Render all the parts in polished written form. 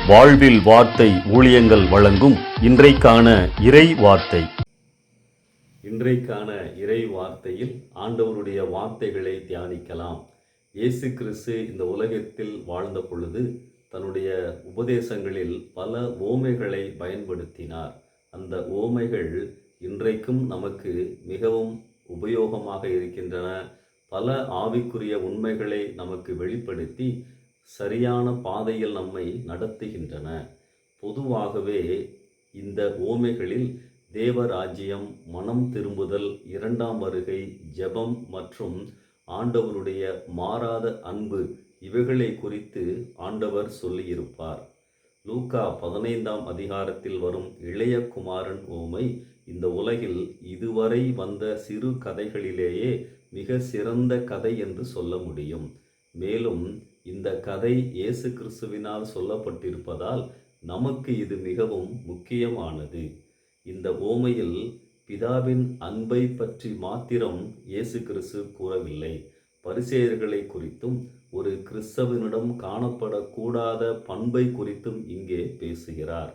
வாழ்வில் வார்த்தை ஊழியங்கள் வழங்கும் இன்றைக்கான இறை வார்த்தை. இன்றைக்கான இறை வார்த்தையில் ஆண்டவருடைய வார்த்தைகளை தியானிக்கலாம். இயேசு கிறிஸ்து இந்த உலகத்தில் வாழ்ந்த பொழுது தன்னுடைய உபதேசங்களில் பல ஓமைகளை பயன்படுத்தினார். அந்த ஓமைகள் இன்றைக்கும் நமக்கு மிகவும் உபயோகமாக இருக்கின்றன. பல ஆவிக்குரிய உண்மைகளை நமக்கு வெளிப்படுத்தி சரியான பாதையில் நம்மை நடத்துகின்றன. பொதுவாகவே இந்த ஓமைகளில் தேவராஜ்யம், மனம் திரும்புதல், இரண்டாம் வருகை, ஜெபம் மற்றும் ஆண்டவருடைய மாறாத அன்பு இவைகளை குறித்து ஆண்டவர் சொல்லியிருப்பார். லூக்கா 15ஆம் அதிகாரத்தில் வரும் இளைய குமாரன் ஓமை இந்த உலகில் இதுவரை வந்த சிறு கதைகளிலேயே மிக சிறந்த கதை என்று சொல்ல முடியும். மேலும் இந்த கதை இயேசு கிறிஸ்துவினால் சொல்லப்பட்டிருப்பதால் நமக்கு இது மிகவும் முக்கியமானது. இந்த ஓமையில் பிதாவின் அன்பை பற்றி மாத்திரம் இயேசு கிறிஸ்து கூறவில்லை, பரிசேயர்களை குறித்தும் ஒரு கிறிஸ்தவனிடம் காணப்படக்கூடாத பண்பை குறித்தும் இங்கே பேசுகிறார்.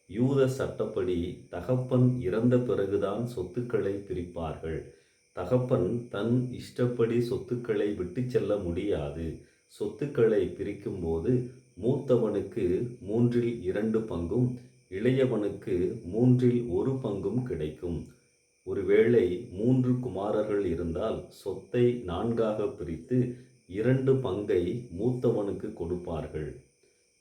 யூத சட்டப்படி தகப்பன் இறந்த பிறகுதான் சொத்துக்களை பிரிப்பார்கள். தகப்பன் தன் இஷ்டப்படி சொத்துக்களை விட்டு செல்ல முடியாது. சொத்துக்களை பிரிக்கும்போது மூத்தவனுக்கு 2/3 பங்கும் இளையவனுக்கு 1/3 கிடைக்கும். ஒருவேளை 3 குமாரர்கள் இருந்தால் சொத்தை 4ஆக பிரித்து 2 பங்கை மூத்தவனுக்கு கொடுப்பார்கள்.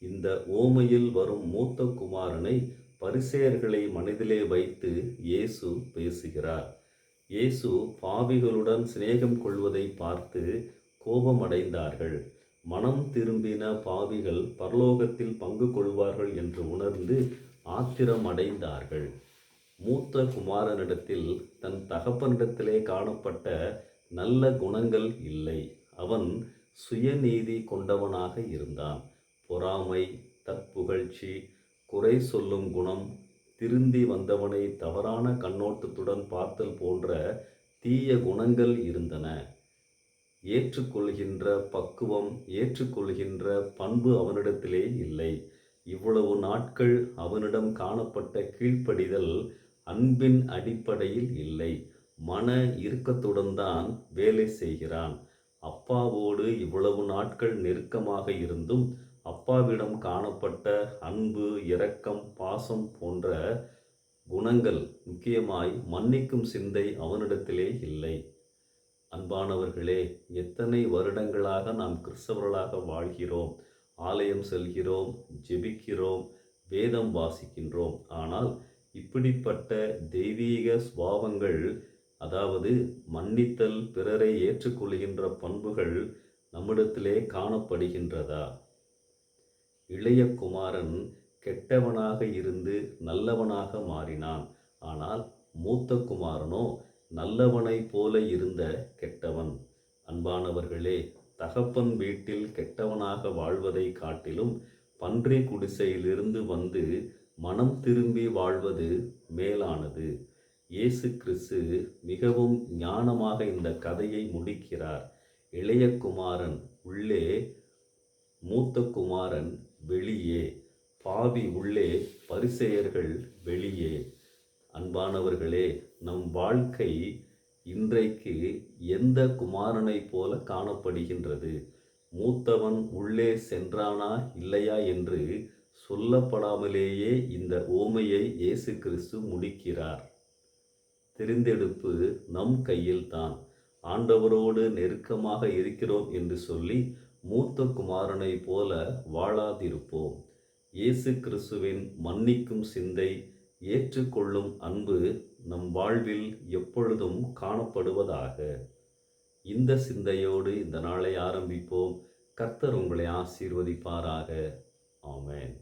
இந்த ஓமையில் வரும் மூத்த குமாரனை பரிசேயர்களை மனதிலே வைத்து இயேசு பேசுகிறார். இயேசு பாவிகளுடன் சிநேகம் கொள்வதை பார்த்து கோபமடைந்தார்கள். மனம் திரும்பின பாவிகள் பரலோகத்தில் பங்கு கொள்வார்கள் என்று உணர்ந்து ஆத்திரமடைந்தார்கள். மூத்த குமாரனிடத்தில் தன் தகப்பனிடத்திலே காணப்பட்ட நல்ல குணங்கள் இல்லை. அவன் சுயநீதி கொண்டவனாக இருந்தான். பொறாமை, தற்புகழ்ச்சி, குறை சொல்லும் குணம், திருந்தி வந்தவனை தவறான கண்ணோட்டத்துடன் பார்த்தல் போன்ற தீய குணங்கள் இருந்தன. ஏற்றுக்கொள்கின்ற பக்குவம், ஏற்றுக்கொள்கின்ற பண்பு அவனிடத்திலே இல்லை. இவ்வளவு நாட்கள் அவனிடம் காணப்பட்ட கீழ்ப்படிதல் அன்பின் அடிப்படையில் இல்லை. மன இறுக்கத்துடன் தான் வேலை செய்கிறான். அப்பாவோடு இவ்வளவு நாட்கள் நெருக்கமாக இருந்தும் அப்பாவிடம் காணப்பட்ட அன்பு, இரக்கம், பாசம் போன்ற குணங்கள், முக்கியமாய் மன்னிக்கும் சிந்தை அவனிடத்திலே இல்லை. அன்பானவர்களே, எத்தனை வருடங்களாக நாம் கிறிஸ்தவர்களாக வாழ்கிறோம், ஆலயம் செல்கிறோம், ஜெபிக்கிறோம், வேதம் வாசிக்கின்றோம். ஆனால் இப்படிப்பட்ட தெய்வீக சுபாவங்கள், அதாவது மன்னித்தல், பிறரை ஏற்றுக்கொள்கின்ற பண்புகள் நம்மிடத்திலே காணப்படுகின்றதா? இளைய குமாரன் கெட்டவனாக இருந்து நல்லவனாக மாறினான். ஆனால் மூத்த குமாரனோ நல்லவனைப் போல இருந்த கெட்டவன். அன்பானவர்களே, தகப்பன் வீட்டில் கெட்டவனாக வாழ்வதை காட்டிலும் பன்றி குடிசையிலிருந்து வந்து மனம் திரும்பி வாழ்வது மேலானது. இயேசு கிறிஸ்து மிகவும் ஞானமாக இந்த கதையை முடிக்கிறார். இளைய குமாரன் உள்ளே, மூத்த குமாரன் வெளியே, பாவி உள்ளே, பரிசேயர்கள் வெளியே. அன்பானவர்களே, நம் வாழ்க்கை இன்றைக்கு எந்த குமாரனைப் போல காணப்படுகின்றது? மூத்தவன் உள்ளே சென்றானா இல்லையா என்று சொல்லப்படாமலேயே இந்த ஓமையை இயேசு கிறிஸ்து முடிக்கிறார். தெரிந்தெடுப்பு நம் கையில்தான். ஆண்டவரோடு நெருக்கமாக இருக்கிறோம் என்று சொல்லி மூத்த குமாரனைப் போல வாழாதிருப்போம். இயேசு கிறிஸ்துவின் மன்னிக்கும் சிந்தை, ஏற்றுக்கொள்ளும் அன்பு நம் வாழ்வில் எப்பொழுதும் காணப்படுவதாக. இந்த சிந்தையோடு இந்த நாளை ஆரம்பிப்போம். கர்த்தர் உங்களை ஆசீர்வதிப்பாராக. ஆமென்.